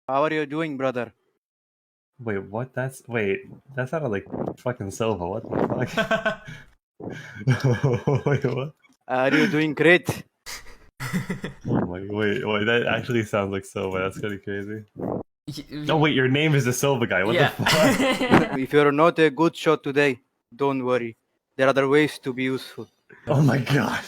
How are you doing, brother? Wait, what? That sounded like fucking Sova. What the fuck? Wait, what? Are you doing great? Oh my, wait, that actually sounds like Sova. That's kind of crazy. Oh wait, your name is the Sova guy. What the fuck? If you're not a good shot today, don't worry. There are other ways to be useful. Oh my god.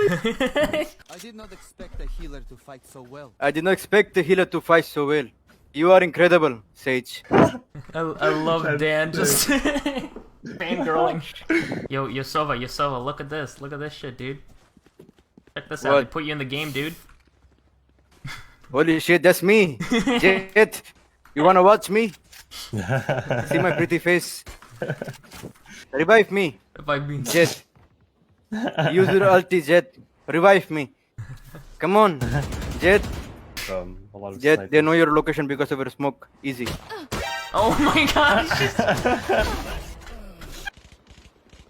I did not expect a healer to fight so well. I did not expect the healer to fight so well. You are incredible, Sage. I love Dan just fangirling. Yo, Sova, look at this. Look at this shit, dude. Check this out. What? They put you in the game, dude. Holy shit, that's me. Jet, you wanna watch me? See my pretty face? Revive me, If I mean, Jet. Use your ulti, Jet. Revive me. Come on, Jet. A lot of Jet, snipers. they know your location because of your smoke. Easy. oh my god.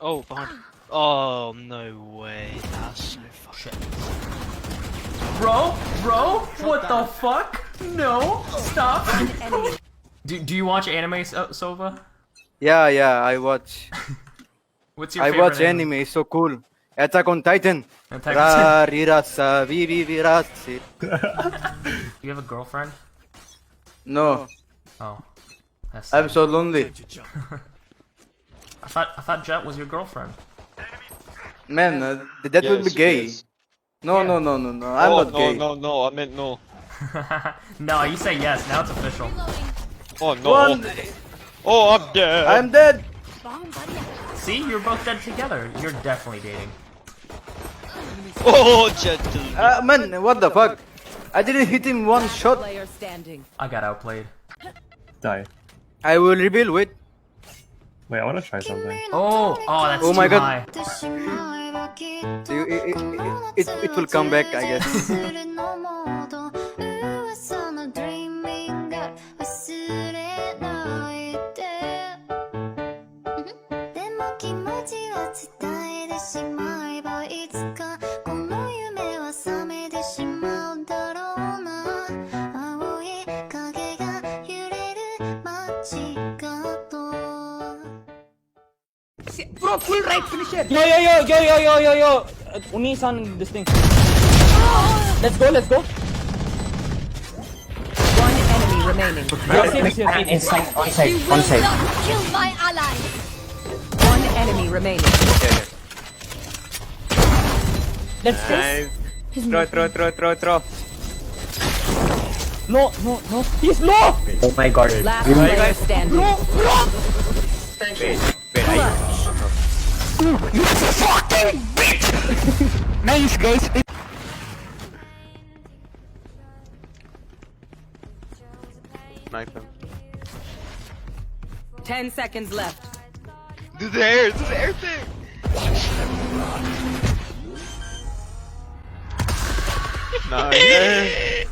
Oh, behind. Oh, no way. That's so fucking. Bro, what the fuck? No, stop. do you watch anime, Sova? Yeah, I watch. What's your I favorite watch anime. It's so cool. Attack on Titan. Attack Ra, rira, sa, vi, vi, virazzi. You have a girlfriend? No, Oh, that's I'm sad. so lonely. I thought Jet was your girlfriend. Man, that would be gay. Yes. No, Yeah. no. I'm not gay. No, I meant no. No, you say yes. Now it's official. Oh, no. One, Oh, I'm dead. I'm dead. See, you're both dead together. You're definitely dating. Oh, Jet. Man, what the fuck? I didn't hit him one shot. Player standing. I got outplayed. Die. I will reveal. Wait. Wait, I want to try something. Oh, that's Oh my too god. high. It will come back, I guess. Bro, full right finisher. Yo. Uni's on this thing. Let's go. One enemy remaining. Inside, on side. Kill my ally. One enemy remaining. Let's go. Throw. No. He's low. Oh my god. Last player standing. Nice, guys. 10 seconds left. Do the air thing. Nice.